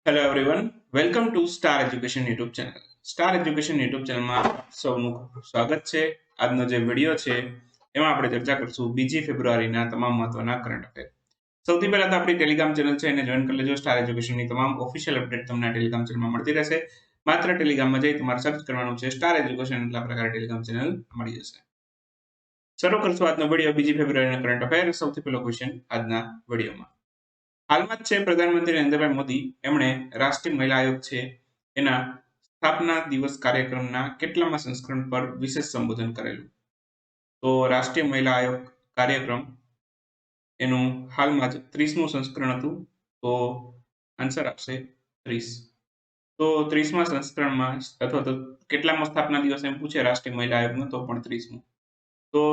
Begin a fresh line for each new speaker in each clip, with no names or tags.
Hello everyone, welcome to star education YouTube channel. Star education YouTube ચેનલમાં સૌનું સ્વાગત છે. આજનો જે વિડીયો છે એમાં આપણે ચર્ચા કરશું બીજી ફેબ્રુઆરીના તમામ મહત્વના કરંટ અફેર. સૌથી પહેલા તો આપણી ટેલિગ્રામ ચેનલ છે એને જોઈન કરી લેજો. સ્ટાર એજ્યુકેશનની તમામ ઓફિશિયલ અપડેટ તમને આ ટેલિગ્રામ ચેનલમાં મળતી રહેશે. માત્ર ટેલિગ્રામમાં જઈ તમારે સર્ચ કરવાનું છે સ્ટાર એજ્યુકેશન, એટલે આ પ્રકારે ટેલિગ્રામ ચેનલ મળી જશે. શરૂ કરશું આજનો વિડીયો બીજી ફેબ્રુઆરીના કરંટ અફેર. સૌથી પહેલો ક્વેશ્ચન આજના વિડીયોમાં. હાલમાં જ છે પ્રધાનમંત્રી નરેન્દ્રભાઈ મોદી એમણે રાષ્ટ્રીય મહિલા આયોગ છે એના સ્થાપના દિવસ કાર્યક્રમના કેટલામા સંસ્કરણ પર વિશેષ સંબોધન કરેલું? તો રાષ્ટ્રીય મહિલા આયોગ કાર્યક્રમ એનું હાલમાં જ 30મું સંસ્કરણ હતું. તો આન્સર આવશે 30. તો 30મા સંસ્કરણમાં અથવા તો કેટલામો સ્થાપના દિવસ એમ પૂછે રાષ્ટ્રીય મહિલા આયોગનો, તો પણ 30મું. તો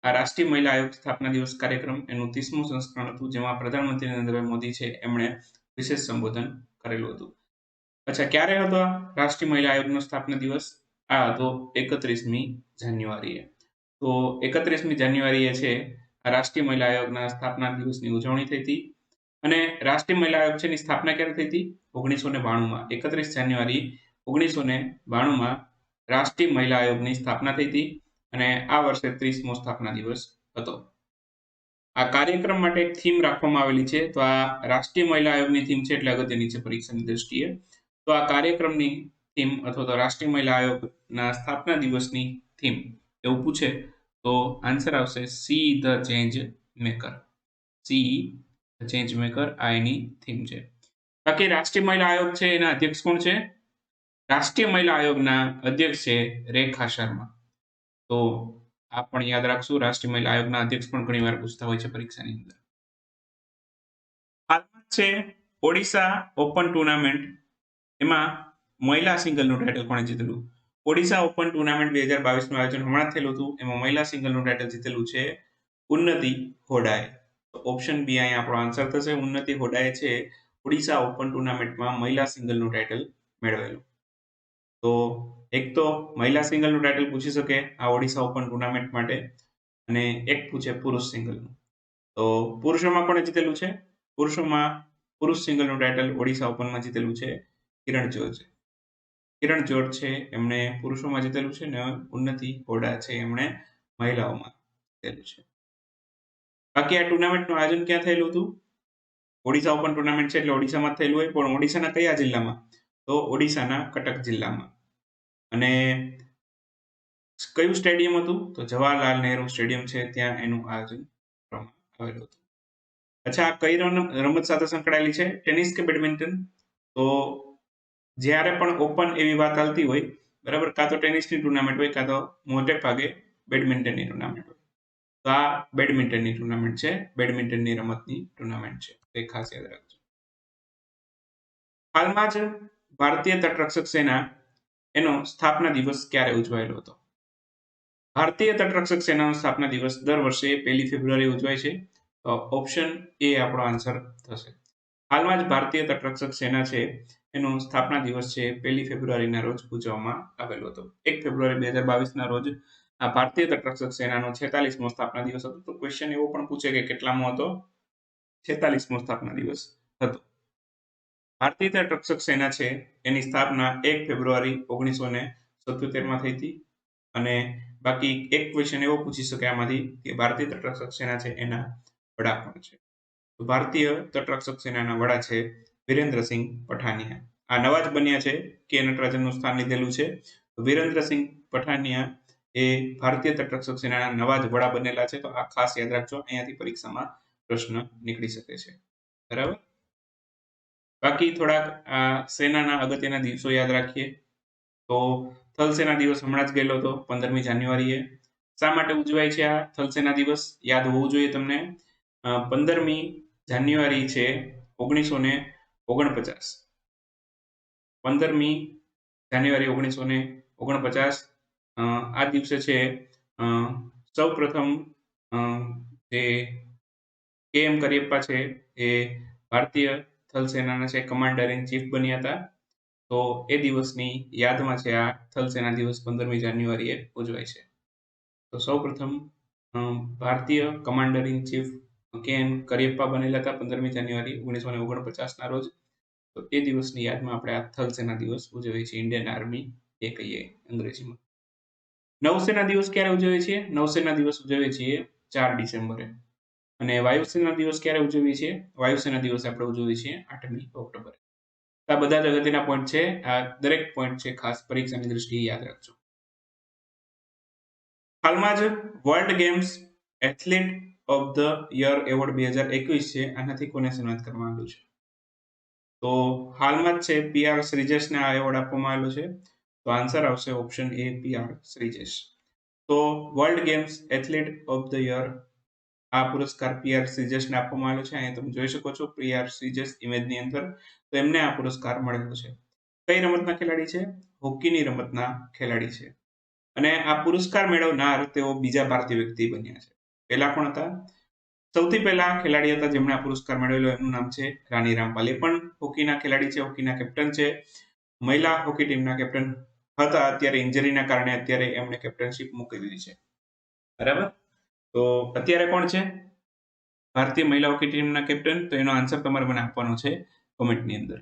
આ રાષ્ટ્રીય મહિલા આયોગ સ્થાપના દિવસ કાર્યક્રમ એનું 30મું સંસ્કરણ હતું, જેમાં પ્રધાનમંત્રી નરેન્દ્રભાઈ મોદી છે એમણે વિશેષ સંબોધન કરેલું હતું. અચ્છા, ક્યારે હતો આ રાષ્ટ્રીય મહિલા આયોગનો સ્થાપના દિવસ? આ હતો 31મી જાન્યુઆરીએ. તો 31મી જાન્યુઆરીએ છે આ રાષ્ટ્રીય મહિલા આયોગના સ્થાપના દિવસની ઉજવણી થઈ હતી. અને રાષ્ટ્રીય મહિલા આયોગ છે એની સ્થાપના ક્યારે થઈ હતી? 1992માં. 31 જાન્યુઆરી 1992માં રાષ્ટ્રીય મહિલા આયોગની સ્થાપના થઈ હતી. અને આ વર્ષે 30મો સ્થાપના દિવસ હતો. આ કાર્યક્રમ માટે એક થીમ રાખવામાં આવેલી છે. તો આ રાષ્ટ્રીય મહિલા આયોગની થીમ છે એટલે અગત્યની છે પરીક્ષાની દ્રષ્ટિએ. તો આ કાર્યક્રમની થીમ અથવા તો રાષ્ટ્રીય મહિલા આયોગના સ્થાપના દિવસની થીમ એવું પૂછે તો આન્સર આવશે see the change maker. See the change maker આ એની થીમ છે. બાકી રાષ્ટ્રીય મહિલા આયોગ છે એના અધ્યક્ષ કોણ છે? રાષ્ટ્રીય મહિલા આયોગના અધ્યક્ષ છે રેખા શર્મા. તો આ પણ યાદ રાખશું, રાષ્ટ્રીય મહિલા આયોગના અધ્યક્ષ પણ ઘણીવાર પૂછતા હોય છે પરીક્ષાની અંદર. હાલમાં છે ઓડિશા ઓપન ટુર્નામેન્ટ, એમાં મહિલા સિંગલનું ટાઇટલ કોણે જીતેલું? ઓડિશા ઓપન ટુર્નામેન્ટ 2022 નું આયોજન હમણાં જ થયેલું હતું. એમાં મહિલા સિંગલનું ટાઇટલ જીતેલું છે ઉન્નતિ હોડાએ. તો ઓપ્શન બી અહીંયા આપણો આન્સર થશે. ઉન્નતિ હોડાએ છે ઓડિશા ઓપન ટુર્નામેન્ટમાં મહિલા સિંગલનું ટાઇટલ મેળવેલું. તો એક તો મહિલા સિંગલનું ટાઇટલ પૂછી શકે આ ઓડિશા ઓપન ટુર્નામેન્ટ માટે, અને એક પૂછે પુરુષ સિંગલનું. તો પુરુષોમાં કોણે જીતેલું છે? પુરુષોમાં પુરુષ સિંગલનું ટાઇટલ ઓડિશા ઓપનમાં જીતેલું છે કિરણ જોર્જ. કિરણ જોર્જ છે એમણે પુરુષોમાં જીતેલું છે, ને ઉન્નતિ હોડા છે એમણે મહિલાઓમાં જીતેલું છે. બાકી આ ટુર્નામેન્ટનું આયોજન ક્યાં થયેલું હતું? ઓડિશા ઓપન ટુર્નામેન્ટ છે એટલે ઓડિશામાં થયેલું હોય, પણ ઓડિશાના કયા જિલ્લામાં? તો ઓડિશાના કટક જિલ્લામાં. અને કયું સ્ટેડિયમ હતું? તો જવાહરલાલ નહેરુ સ્ટેડિયમ છે ત્યાં એનું આયોજન કરવામાં આવેલું હતું. અચ્છા, આ કઈ રમત સાથે સંકળાયેલી છે? ટેનિસ કે બેડમિન્ટન? તો જ્યારે પણ ઓપન એવી વાત ચાલતી હોય, બરાબર, કાં તો ટેનિસની ટુર્નામેન્ટ હોય, કાં તો મોટે ભાગે બેડમિન્ટનની ટુર્નામેન્ટ હોય. તો આ બેડમિન્ટનની ટુર્નામેન્ટ છે, બેડમિન્ટનની રમતની ટુર્નામેન્ટ છે, એ ખાસ યાદ રાખજો. હાલમાં જ ભારતીય તટરક્ષક સેના એનો સ્થાપના દિવસ ક્યારે ઉજવાયેલો હતો? ભારતીય તટરક્ષક સેનાનો સ્થાપના દિવસ દર વર્ષે 1 ફેબ્રુઆરી ઉજવાય છે. તો ઓપ્શન એ આપણો આન્સર થશે. હાલમાં જ ભારતીય તટરક્ષક સેના છે એનો સ્થાપના દિવસ છે 1 ફેબ્રુઆરીના રોજ ઉજવવામાં આવેલો હતો. 1 ફેબ્રુઆરી 2022ના રોજ આ ભારતીય તટરક્ષક સેનાનો 46મો સ્થાપના દિવસ હતો. તો ક્વેશ્ચન એવો પણ પૂછે કે કેટલામો હતો? 46મો સ્થાપના દિવસ હતો. ભારતીય તટરક્ષક સેના છે એની સ્થાપના 1 ફેબ્રુઆરી 1977માં થઈ હતી. અને બાકી એક ક્વેશ્ચન એવો પૂછી શકે આમાંથી કે ભારતીય તટરક્ષક સેના છે એના વડા કોણ છે? તો ભારતીય તટરક્ષક સેનાના વડા છે વિરેન્દ્રસિંહ પઠાનિયા. આ નવા જ બન્યા છે, કે નટરાજનનું સ્થાન લીધેલું છે. વિરેન્દ્રસિંહ પઠાનિયા એ ભારતીય તટરક્ષક સેનાના નવા જ વડા બનેલા છે. તો આ ખાસ યાદ રાખજો, અહીંયાથી પરીક્ષામાં પ્રશ્ન નીકળી શકે છે. બરાબર. બાકી થોડાક આ સેનાના અગત્યના દિવસો યાદ રાખીએ. તો થલ સેના દિવસ હમણાં જ ગયેલો હતો 15મી જાન્યુઆરીએ. શા માટે ઉજવાય છે આ થલ સેના દિવસ? યાદ હોવું જોઈએ તમને. 15મી જાન્યુઆરી છે 1949. 15મી જાન્યુઆરી 1949 આ દિવસે છે સૌ પ્રથમ જે કે.એમ. કરિયપ્પા છે એ ભારતીય થલ સેનાના છે કમાન્ડર ઇન ચીફ બન્યા હતા. તો એ દિવસની યાદમાં છે આ થલ સેના દિવસ 15મી જાન્યુઆરીએ ઉજવાય છે. તો સૌપ્રથમ ભારતીય કમાન્ડર ઇન ચીફ કે.એમ. કરિયપ્પા બનેલા હતા 15મી જાન્યુઆરી 1949ના રોજ. તો એ દિવસની યાદમાં આપણે આ થલ સેના દિવસ ઉજવીએ છીએ. ઇન્ડિયન આર્મી એ કહીએ અંગ્રેજીમાં. નૌસેના દિવસ ક્યારે ઉજવીએ છીએ? નૌસેના દિવસ ઉજવીએ છીએ 4 ડિસેમ્બરે. અને વાયુસેના દિવસ ક્યારે ઉજવીએ છીએ? વાયુસેના દિવસ આપણે ઉજવીએ છીએ 8મી ઓક્ટોબરે. આ બધા જ અગત્યના પોઈન્ટ છે. આ દરેક પોઈન્ટ છે ખાસ પરીક્ષાની દ્રષ્ટિએ યાદ રાખજો. હાલમાં જ world games athlete of the year award 2021 છે. આનાથી કોને સન્માનિત કરવામાં આવ્યું છે? તો હાલમાં જ છે પીઆર શ્રીજેશને આ એવોર્ડ આપવામાં આવેલો છે. તો આન્સર આવશે ઓપ્શન એ, પીઆર શ્રીજેશ. તો world games athlete of the year આ પુરસ્કાર પીઆર શ્રીજેશને આપવામાં આવેલો છે. અહીંયા તમે જોઈ શકો છો પીઆર શ્રીજેશ ઇમેજની અંદર. તો એમને આ પુરસ્કાર મળેલો છે. કઈ રમતના ખેલાડી છે? હોકીની રમતના ખેલાડી છે. અને આ પુરસ્કાર મેળવનાર તેઓ બીજા ભારતીય વ્યક્તિ બન્યા છે. પહેલા કોણ હતા? સૌથી પહેલા ખેલાડી હતા જેમણે આ પુરસ્કાર મેળવેલો, એમનું નામ છે રાની રામપાલ. એ પણ હોકીના ખેલાડી છે, હોકીના કેપ્ટન છે. મહિલા હોકી ટીમના કેપ્ટન હતા. અત્યારે ઇન્જરીના કારણે અત્યારે એમણે કેપ્ટનશિપ મૂકી દીધી છે. બરાબર. તો અત્યારે કોણ છે ભારતીય મહિલા હોકી ટીમના કેપ્ટન? તો એનો આન્સર તમારે મને આપવાનો છે કોમેન્ટની અંદર.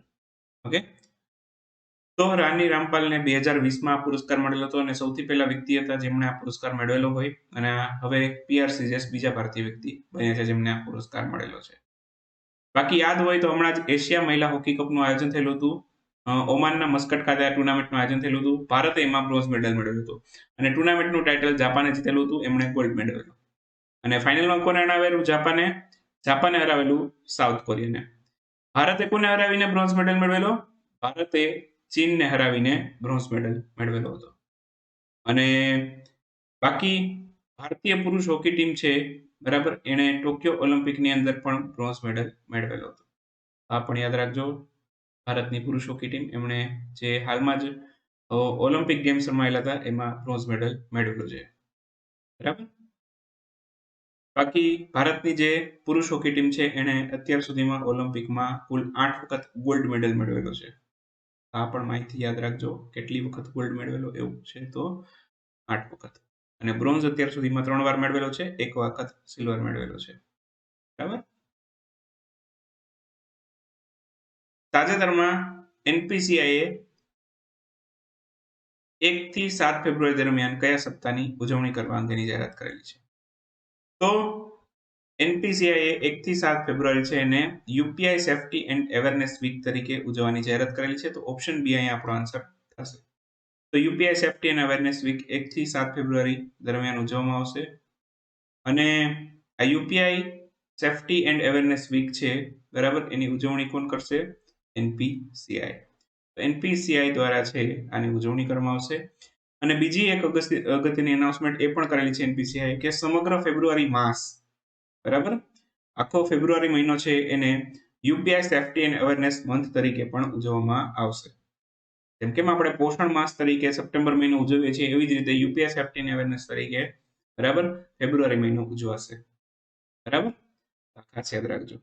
ઓકે. તો રાની રામપાલને 2020માં આ પુરસ્કાર મળેલો હતો અને સૌથી પહેલા વ્યક્તિ હતા જેમણે આ પુરસ્કાર મેળવેલો હોય. અને હવે પીઆર શ્રીજેશ બીજા ભારતીય વ્યક્તિ બન્યા છે જેમને આ પુરસ્કાર મળેલો છે. બાકી યાદ હોય તો હમણાં જ એશિયા મહિલા હોકી કપનું આયોજન થયેલું હતું. ઓમાનના મસ્કટ ખાતે આ ટુર્નામેન્ટનું આયોજન થયેલું હતું. ભારતે એમાં બ્રોન્ઝ મેડલ મેળવ્યો હતો. અને ટુર્નામેન્ટનું ટાઇટલ જાપાને જીતેલું હતું, એમણે ગોલ્ડ મેળવેલો. અને ફાઇનલમાં કોને હરાવેલું? જાપાને હરાવેલું સાઉથ કોરિયાને. ભારતે કોને હરાવીને બ્રોન્ઝ મેડલ મેળવેલો? ભારતે ચીનને હરાવીને બ્રોન્ઝ મેડલ મેળવેલો હતો. અને બાકી ભારતીય પુરુષ હોકી ટીમ છે, બરાબર, એણે ટોક્યો ઓલિમ્પિકની અંદર પણ બ્રોન્ઝ મેડલ મેળવેલો હતો. આ પણ યાદ રાખજો. ભારતની પુરુષ હોકી ટીમ એમણે જે હાલમાં જ ઓલિમ્પિક ગેમ્સ રમાયેલા હતા એમાં બ્રોન્ઝ મેડલ મેળવેલો છે. બરાબર. બાકી ભારતની જે પુરુષ હોકી ટીમ છે એણે અત્યાર સુધીમાં ઓલિમ્પિકમાં કુલ 8 વખત ગોલ્ડ મેડલ મેળવેલો છે. આ પણ માહિતી યાદ રાખજો. કેટલી વખત ગોલ્ડ મેળવેલો એવું છે તો 8 વખત. અને બ્રોન્ઝ અત્યાર સુધીમાં 3 વાર મેળવેલો છે, 1 વખત સિલ્વર મેળવેલો છે. બરાબર. તાજેતરમાં એનપીસીઆઈએ 1 થી 7 ફેબ્રુઆરી દરમિયાન કયા સપ્તાહની ઉજવણી કરવા અંગેની જાહેરાત કરેલી છે? તો એનપીસીઆઈએ 1 થી 7 ફેબ્રુઆરી છે એને UPI safety and awareness week તરીકે ઉજવવાની જાહેરાત કરેલી છે. તો ઓપ્શન બી અહીંયા આપણો આન્સર થશે. તો UPI safety and awareness week 1 થી 7 ફેબ્રુઆરી દરમિયાન ઉજવવામાં આવશે. અને આ UPI safety and awareness week છે, બરાબર, એની ઉજવણી કોણ કરશે? એનપીસીઆઈ. તો એનપીસીઆઈ દ્વારા છે આની ઉજવણી કરવામાં આવશે. અને બીજી એક અગત્યની એનાઉન્સમેન્ટ એ પણ કરેલી છે એનપીસીઆઈ કે સમગ્ર ફેબ્રુઆરી માસ, બરાબર, આખો ફેબ્રુઆરી મહિનો છે એને UPI safety and awareness month તરીકે પણ ઉજવવામાં આવશે. જેમ કે આપણે પોષણ માસ તરીકે સપ્ટેમ્બર મહિનો ઉજવીએ છીએ, એવી જ રીતે યુપીઆઈ સેફટી એન્ડ અવેરનેસ તરીકે, બરાબર, ફેબ્રુઆરી મહિનો ઉજવાશે. બરાબર. ખાસ યાદ રાખજો.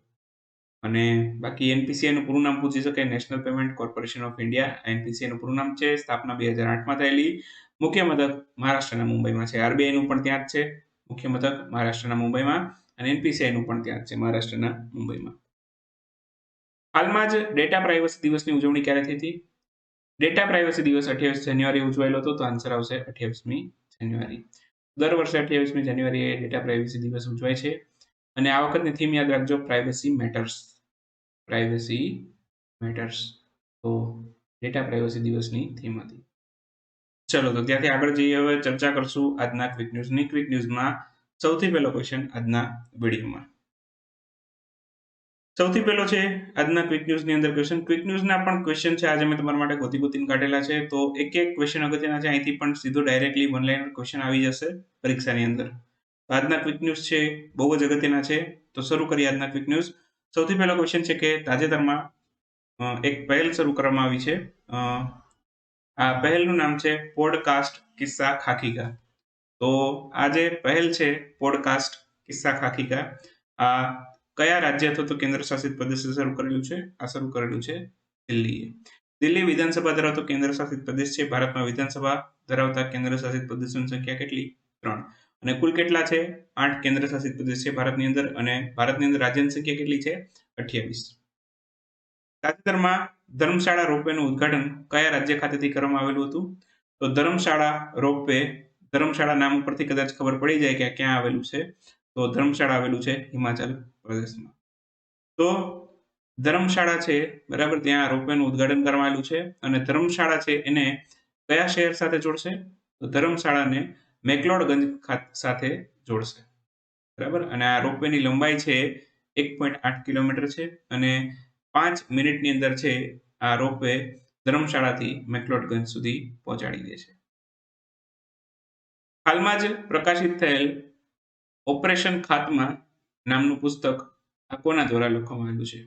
અને બાકી એનપીસીઆઈ નું પૂરું નામ પૂછી શકાય, national payment corporation of India. NPCI નું પૂરું નામ છે. સ્થાપના 2008માં થયેલી. મુખ્ય મથક મહારાષ્ટ્રના મુંબઈમાં છે. આરબીઆઈ નું પણ ત્યાં જ છે મુખ્ય મથક મહારાષ્ટ્રના મુંબઈમાં. અને એનપીસીઆઈ નું પણ ત્યાં જ છે મહારાષ્ટ્રના મુંબઈમાં. હાલમાં જ ડેટા પ્રાઇવસી દિવસની ઉજવણી ક્યારે થઈ હતી? ડેટા પ્રાઇવસી દિવસ 28 જાન્યુઆરી ઉજવાયેલો હતો. તો આન્સર આવશે 28મી જાન્યુઆરી. દર વર્ષે 28મી જાન્યુઆરીએ ડેટા પ્રાઇવસી દિવસ ઉજવાય છે. અને આ વખતની થીમ યાદ રાખજો, પ્રાઇવસી મેટર્સ. Privacy matters. તો ડેટા પ્રાઇવસી દિવસની થીમ હતી. ચલો, તો ત્યાંથી આગળ જઈએ. હવે ચર્ચા કરશું આજના ક્વિક ન્યૂઝની. ક્વિક ન્યૂઝમાં સૌથી પહેલો ક્વેશ્ચન આજના વિડીયોમાં. સૌથી પહેલો છે આજના ક્વિક ન્યૂઝની અંદર ક્વેશ્ચન. ક્વિક ન્યૂઝના પણ ક્વેશ્ચન છે આજે મેં તમારા માટે ગોતીને કાઢેલા છે. તો એક એક ક્વેશ્ચન અગત્યના છે. અહીંથી પણ સીધો ડાયરેક્ટલી વન લાઇનર ક્વેશ્ચન આવી જશે પરીક્ષાની અંદર. આજના ક્વિક ન્યૂઝ છે બહુ જ અગત્યના છે. તો શરૂ કરીએ આજના ક્વિક ન્યૂઝ. સૌથી પહેલો ક્વેશ્ચન છે કે તાજેતરમાં એક પહેલ શરૂ કરવામાં આવી છે. આ પહેલનું નામ છે પોડકાસ્ટ કિસ્સા ખાખીકા. તો આ જે પહેલ છે પોડકાસ્ટ કિસ્સા ખાખીકા, આ કયા રાજ્ય અથવા તો કેન્દ્ર શાસિત પ્રદેશે શરૂ કરેલું છે? આ શરૂ કરેલું છે દિલ્હીએ. દિલ્હી વિધાનસભા ધરાવતો કેન્દ્ર શાસિત પ્રદેશ છે. ભારતમાં વિધાનસભા ધરાવતા કેન્દ્ર શાસિત પ્રદેશોની સંખ્યા કેટલી? 3. અને કુલ કેટલા છે? 8 કેન્દ્ર શાસિત પ્રદેશ છે ભારતની અંદર. અને ભારતની અંદર રાજ્યની સંખ્યા કેટલી છે? 28. તાજેતરમાં ધર્મશાળા રોપવેનું ઉદ્ઘાટન કયા રાજ્ય ખાતેથી કરવામાં આવેલું હતું? તો ધર્મશાળા રોપવે, ધર્મશાળા નામ ઉપરથી કદાચ ખબર પડી જાય કે ક્યાં આવેલું છે. તો ધર્મશાળા આવેલું છે હિમાચલ પ્રદેશમાં. તો ધર્મશાળા છે, બરાબર, ત્યાં રોપવેનું ઉદ્ઘાટન કરવામાં આવેલું છે અને ધર્મશાળા છે એને કયા શહેર સાથે જોડશે? તો ધર્મશાળાને મેકલોડગંજ સાથે જોડશે, બરાબર. અને આ રોપવેની લંબાઈ છે 1.8 કિલોમીટર છે અને 5 મિનિટની અંદર છે આ રોપવે ધર્મશાળાથી મેકલોડગંજ સુધી પહોંચાડી દે છે. હાલમાં જ પ્રકાશિત થયેલ ઓપરેશન ખાત્મા નામનું પુસ્તક આ કોના દ્વારા લખવામાં આવેલું છે?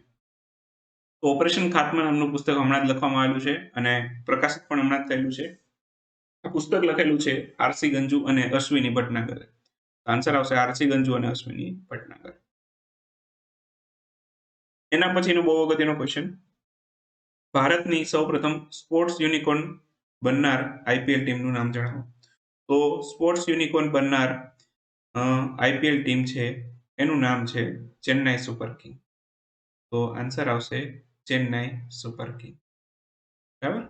તો ઓપરેશન ખાત્મા નામનું પુસ્તક હમણાં જ લખવામાં આવેલું છે અને પ્રકાશિત પણ હમણાં જ થયેલું છે. આ પુસ્તક લખેલું છે આરસી ગંજુ અને અશ્વિની ભટનાગરે. આન્સર આવશે આરસી ગંજુ અને અશ્વિની ભટનાગર. એના પછીનો બહુ અગત્યનો ક્વેશ્ચન, ભારતની સૌપ્રથમ સ્પોર્ટ્સ યુનિકોર્ન બનનાર આઈપીએલ ટીમનું નામ જણાવો. તો સ્પોર્ટ્સ યુનિકોર્ન બનનાર આઈપીએલ ટીમ છે એનું નામ છે ચેન્નાઈ સુપર કિંગ. તો આન્સર આવશે ચેન્નાઈ સુપર કિંગ, બરાબર.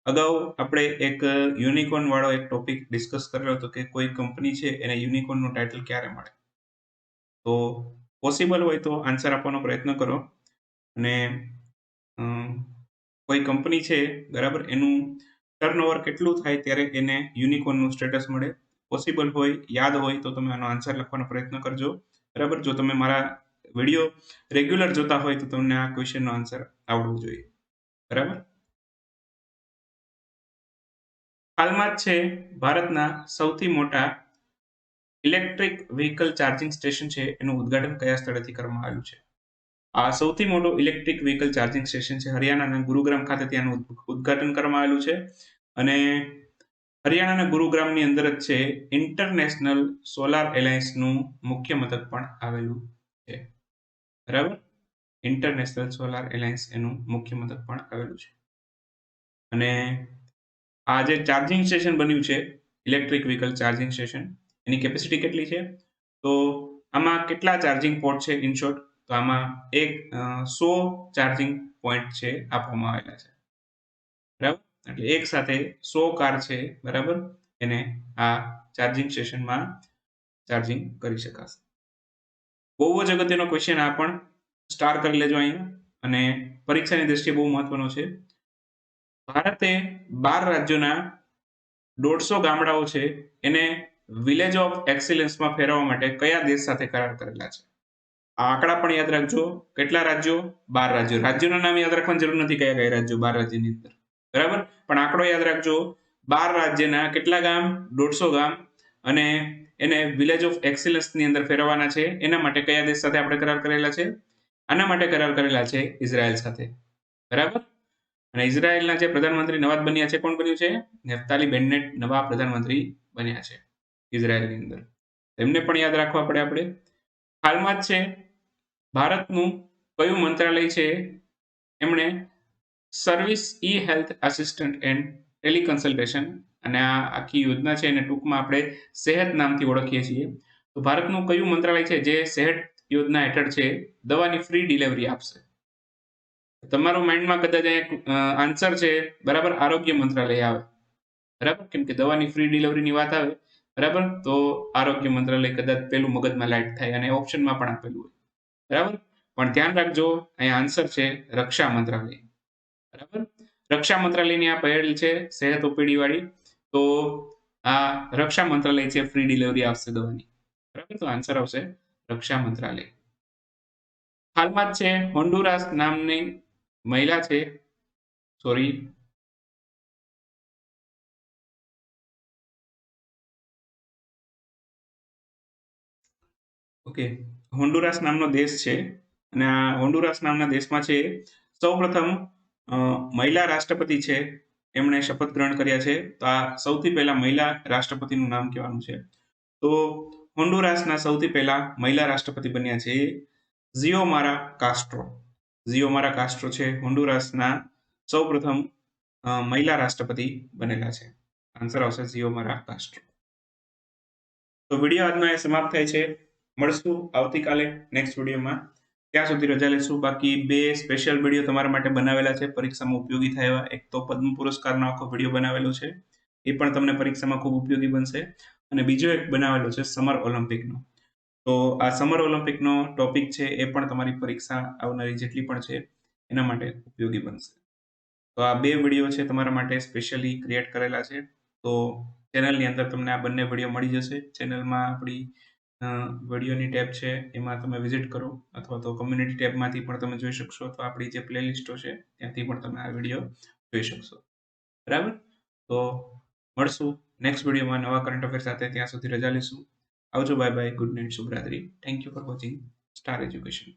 અગાઉ આપણે એક યુનિકોર્ન વાળો એક ટોપિક ડિસ્કસ કરેલો હતો કે કોઈ કંપની છે એને યુનિકોર્નનું ટાઇટલ ક્યારે મળે. તો પોસિબલ હોય તો આન્સર આપવાનો પ્રયત્ન કરો અને કોઈ કંપની છે, બરાબર, એનું ટર્નઓવર કેટલું થાય ત્યારે એને યુનિકોર્નનું સ્ટેટસ મળે. પોસિબલ હોય, યાદ હોય તો તમે આનો આન્સર લખવાનો પ્રયત્ન કરજો, બરાબર. જો તમે મારા વિડીયો રેગ્યુલર જોતા હોય તો તમને આ ક્વેશ્ચનનો આન્સર આવડવો જોઈએ, બરાબર. હાલમાં જ છે ભારતના સૌથી મોટા ઇલેક્ટ્રિક વ્હીકલ ચાર્જિંગ સ્ટેશન છે એનું ઉદ્ઘાટન કયા સ્થળેથી કરવામાં આવ્યું છે? આ સૌથી મોટું ઇલેક્ટ્રિક વ્હીકલ ચાર્જિંગ સ્ટેશન છે હરિયાણાના ગુરુગ્રામ ખાતે ત્યાંનું ઉદ્ઘાટન કરવામાં આવેલું છે અને હરિયાણાના ગુરુગ્રામની અંદર જ છે ઇન્ટરનેશનલ સોલાર એલાયન્સનું મુખ્ય મથક પણ આવેલું છે, બરાબર. ઇન્ટરનેશનલ સોલાર એલાયન્સ એનું મુખ્ય મથક પણ આવેલું છે. અને આ જે ચાર્જિંગ સ્ટેશન બન્યું છે ઇલેક્ટ્રિક વ્હીકલ ચાર્જિંગ સ્ટેશન, એની કેપેસિટી કેટલી છે? તો આમાં કેટલા ચાર્જિંગ પોર્ટ છે? ઇન શોર્ટ, તો આમાં 100 ચાર્જિંગ પોઈન્ટ છે આપવામાં આવેલા છે, બરાબર. એટલે એક સાથે 100 કાર છે, બરાબર, એને આ ચાર્જિંગ સ્ટેશનમાં ચાર્જિંગ કરી શકાશે. બહુ જ અગત્યનો ક્વેશ્ચન આ પણ, સ્ટાર કરી લેજો અહીંયા અને પરીક્ષાની દ્રષ્ટિએ બહુ મહત્વનો છે. ભારતે 12 રાજ્યોના 150 ગામડાઓ છે એને વિલેજ ઓફ એક્સિલન્સમાં ફેરવવા માટે કયા દેશ સાથે કરાર કરેલા છે? આ આંકડા પણ યાદ રાખજો. કેટલા રાજ્યો? 12 રાજ્યો. રાજ્યોના નામ યાદ રાખવાની જરૂર નથી કયા કયા રાજ્યો 12 રાજ્યની અંદર, બરાબર. પણ આંકડો યાદ રાખજો, 12 રાજ્યના કેટલા ગામ? 150 ગામ, અને એને વિલેજ ઓફ એક્સિલન્સ ની અંદર ફેરવવાના છે. એના માટે કયા દેશ સાથે આપણે કરાર કરેલા છે? આના માટે કરાર કરેલા છે ઇઝરાયલ સાથે, બરાબર. અને ઇઝરાયલના જે પ્રધાનમંત્રી નવા બન્યા છે, કોણ બન્યું છે? નેફતાલી બેન્નેટ નવા પ્રધાનમંત્રી બન્યા છે ઇઝરાયલની અંદર. એમને પણ યાદ રાખવા પડે આપણે. હાલમાં જ છે ભારતનું કયું મંત્રાલય છે એમણે service e health assistant and teleconsultation, અને આ આખી યોજના છે એને ટૂંકમાં આપણે સેહત નામથી ઓળખીએ છીએ. તો ભારતનું કયું મંત્રાલય છે જે સેહત યોજના હેઠળ છે દવાની ફ્રી ડિલિવરી આપશે? તમારું માઇન્ડમાં કદાચ આન્સર છે, બરાબર, આરોગ્ય મંત્રાલય આવે, બરાબર. કેમ કે દવાની ફ્રી ડિલિવરીની વાત આવે, બરાબર, તો આરોગ્ય મંત્રાલય કદાચ પેલું મગજમાં લાઈટ થાય અને ઓપ્શનમાં પણ આપેલું હોય, બરાબર. પણ ધ્યાન રાખજો, અહીંયા આન્સર છે રક્ષા મંત્રાલય, બરાબર. રક્ષા મંત્રાલયની આ પહેલ છે સેહત ઓપીડી વાળી, તો આ રક્ષા મંત્રાલય છે ફ્રી ડિલિવરી આપશે દવાની, બરાબર. તો આન્સર આવશે રક્ષા મંત્રાલય. હાલમાં જ છે હોન્ડુરાસ નામની મહિલા છે, સોરી, ઓકે, હોન્ડુરાસ નામનો દેશ છે અને આ હોન્ડુરાસ નામના દેશમાં છે સૌપ્રથમ મહિલા રાષ્ટ્રપતિ છે, એમણે શપથ ગ્રહણ કર્યા છે. તો આ સૌથી પહેલા મહિલા રાષ્ટ્રપતિનું નામ કહેવાનું છે. તો હોન્ડુરાસના સૌથી પહેલા મહિલા રાષ્ટ્રપતિ બન્યા છે ઝિયોમારા કાસ્ટ્રો. ઝિયોમારા કાસ્ટ્રો છે હોન્ડુરાસના સૌપ્રથમ મહિલા રાષ્ટ્રપતિ બનેલા છે. આન્સર આવશે ઝિયોમારા કાસ્ટ્રો. તો વિડીયો આજનો એ સમાપ્ત થાય છે. મળશું આવતીકાલે નેક્સ્ટ વિડીયોમાં. ત્યાં સુધી રજા લેશું. બાકી બે સ્પેશિયલ વિડીયો તમારા માટે બનાવેલા છે પરીક્ષામાં ઉપયોગી થાય એવા. એક તો પદ્મ પુરસ્કારનો આખો વિડીયો બનાવેલો છે, એ પણ તમને પરીક્ષામાં ખૂબ ઉપયોગી બનશે. અને બીજો એક બનાવેલો છે સમર ઓલિમ્પિકનો. તો આ સમર ઓલિમ્પિકનો ટોપિક છે એ પણ તમારી પરીક્ષા આવનારી જેટલી પણ છે એના માટે ઉપયોગી બનશે. તો આ બે વિડીયો છે તમારા માટે સ્પેશિયલી ક્રિએટ કરેલા છે. તો ચેનલની અંદર તમને આ બંને વિડીયો મળી જશે. ચેનલમાં આપણી વિડીયોની ટેબ છે એમાં તમે વિઝિટ કરો, અથવા તો કમ્યુનિટી ટેબમાંથી પણ તમે જોઈ શકશો. તો આપણી જે પ્લેલિસ્ટો છે ત્યાંથી પણ તમે આ વિડીયો જોઈ શકશો. બરાબર? તો મળશું નેક્સ્ટ વિડીયોમાં નવા કરંટ અફેર સાથે. ત્યાં સુધી રજા લેશું. આવજો, બાય બાય, ગુડ નાઇટ, શુભરાત્રી. Thank you for watching Star education.